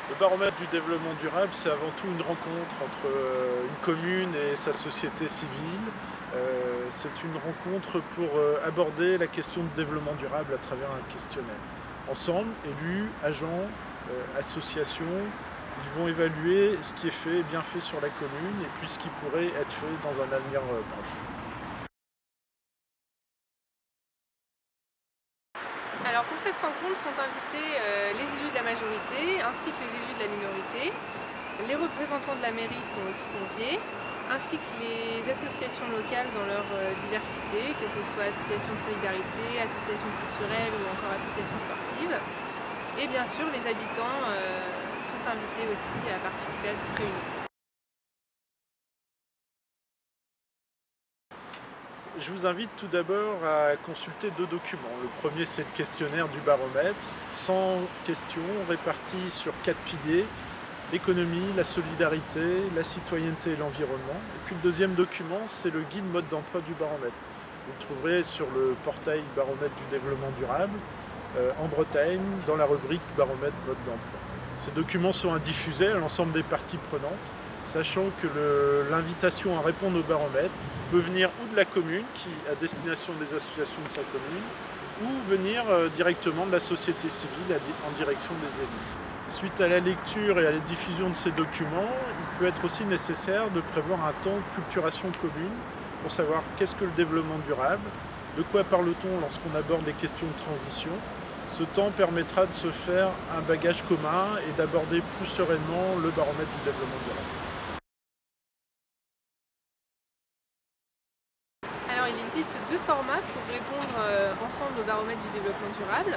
Le baromètre du développement durable, c'est avant tout une rencontre entre une commune et sa société civile. C'est une rencontre pour aborder la question de développement durable à travers un questionnaire. Ensemble, élus, agents, associations, ils vont évaluer ce qui est fait et bien fait sur la commune et puis ce qui pourrait être fait dans un avenir proche. Alors pour cette rencontre sont invités les élus de la majorité ainsi que les élus de la minorité. Les représentants de la mairie sont aussi conviés, ainsi que les associations locales dans leur diversité, que ce soit associations de solidarité, associations culturelles ou encore associations sportives. Et bien sûr les habitants sont invités aussi à participer à cette réunion. Je vous invite tout d'abord à consulter deux documents. Le premier, c'est le questionnaire du baromètre, 100 questions réparties sur 4 piliers: l'économie, la solidarité, la citoyenneté et l'environnement. Et puis le deuxième document, c'est le guide mode d'emploi du baromètre. Vous le trouverez sur le portail baromètre du développement durable en Bretagne, dans la rubrique baromètre mode d'emploi. Ces documents sont à diffuser à l'ensemble des parties prenantes, sachant que l'invitation à répondre au baromètre peut venir ou de la commune, à destination des associations de sa commune, ou venir directement de la société civile en direction des élus. Suite à la lecture et à la diffusion de ces documents, il peut être aussi nécessaire de prévoir un temps de culturation commune pour savoir qu'est-ce que le développement durable, de quoi parle-t-on lorsqu'on aborde les questions de transition. Ce temps permettra de se faire un bagage commun et d'aborder plus sereinement le baromètre du développement durable. Alors il existe deux formats pour répondre ensemble au baromètre du développement durable.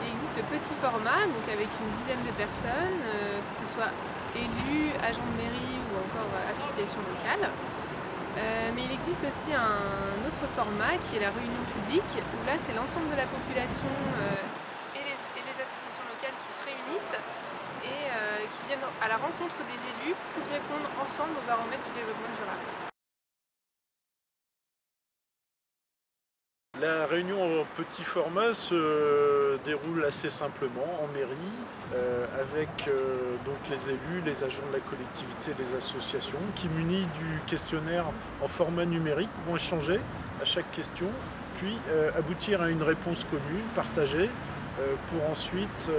Il existe le petit format, donc avec une dizaine de personnes, que ce soit élus, agents de mairie ou encore associations locales. Mais il existe aussi un autre format qui est la réunion publique, où là c'est l'ensemble de la population et les associations locales qui se réunissent et qui viennent à la rencontre des élus pour répondre ensemble au baromètre du développement durable. La réunion en petit format se déroule assez simplement en mairie avec donc les élus, les agents de la collectivité, les associations qui, munis du questionnaire en format numérique, vont échanger à chaque question puis aboutir à une réponse commune, partagée, pour ensuite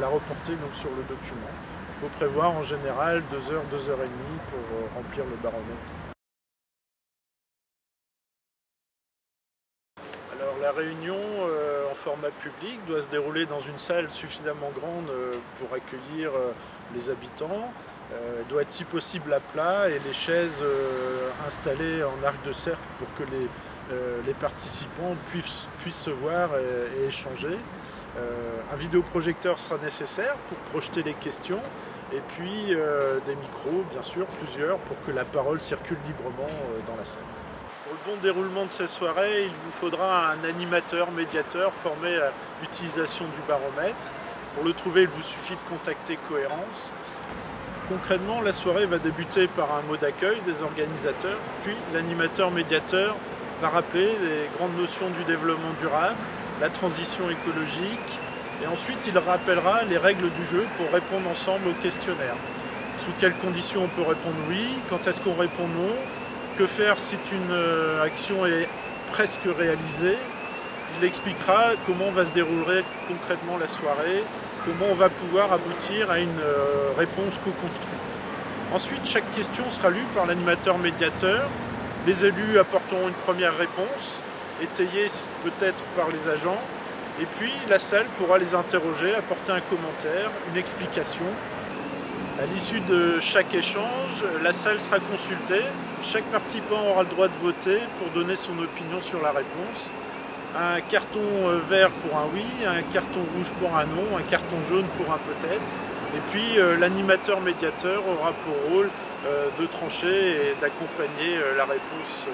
la reporter donc, sur le document. Il faut prévoir en général 2 heures, 2 heures et demie pour remplir le baromètre. Alors la réunion en format public doit se dérouler dans une salle suffisamment grande pour accueillir les habitants. Elle doit être si possible à plat et les chaises installées en arc de cercle pour que les participants puissent se voir et échanger. Un vidéoprojecteur sera nécessaire pour projeter les questions et puis des micros, bien sûr, plusieurs, pour que la parole circule librement dans la salle. Pour le bon déroulement de ces soirées, il vous faudra un animateur, médiateur formé à l'utilisation du baromètre. Pour le trouver, il vous suffit de contacter Cohérence. Concrètement, la soirée va débuter par un mot d'accueil des organisateurs, puis l'animateur médiateur va rappeler les grandes notions du développement durable, la transition écologique, et ensuite il rappellera les règles du jeu pour répondre ensemble au questionnaire. Sous quelles conditions on peut répondre oui, quand est-ce qu'on répond non, que faire si une action est presque réalisée. Il expliquera comment va se dérouler concrètement la soirée, comment on va pouvoir aboutir à une réponse co-construite. Ensuite, chaque question sera lue par l'animateur médiateur. Les élus apporteront une première réponse, étayée peut-être par les agents, et puis la salle pourra les interroger, apporter un commentaire, une explication. À l'issue de chaque échange, la salle sera consultée. Chaque participant aura le droit de voter pour donner son opinion sur la réponse. Un carton vert pour un oui, un carton rouge pour un non, un carton jaune pour un peut-être. Et puis l'animateur médiateur aura pour rôle de trancher et d'accompagner la réponse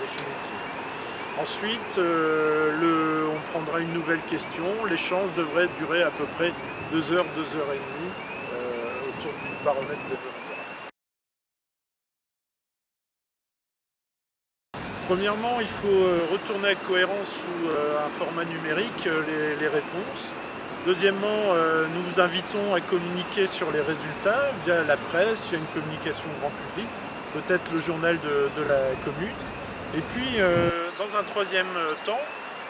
définitive. Ensuite, on prendra une nouvelle question. L'échange devrait durer à peu près 2 heures, 2 heures et demie autour du baromètre développement. Premièrement, il faut retourner à Cohérence sous un format numérique les réponses. Deuxièmement, nous vous invitons à communiquer sur les résultats via la presse, via une communication grand public, peut-être le journal de la commune. Et puis, dans un troisième temps,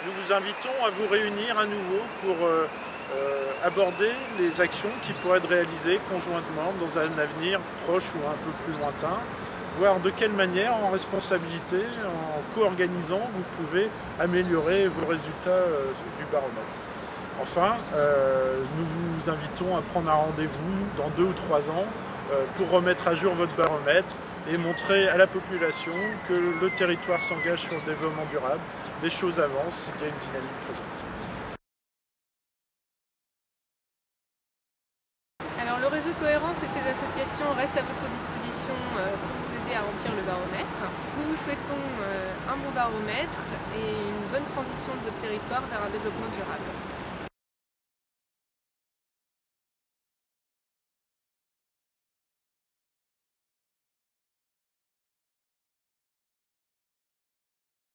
nous vous invitons à vous réunir à nouveau pour aborder les actions qui pourraient être réalisées conjointement dans un avenir proche ou un peu plus lointain, voir de quelle manière, en responsabilité, en co-organisant, vous pouvez améliorer vos résultats du baromètre. Enfin, nous vous invitons à prendre un rendez-vous dans 2 ou 3 ans pour remettre à jour votre baromètre et montrer à la population que le territoire s'engage sur le développement durable, les choses avancent, il y a une dynamique présente. Alors le réseau Cohérence et ses associations restent à votre disposition pour vous aider à remplir le baromètre. Nous vous souhaitons un bon baromètre et une bonne transition de votre territoire vers un développement durable.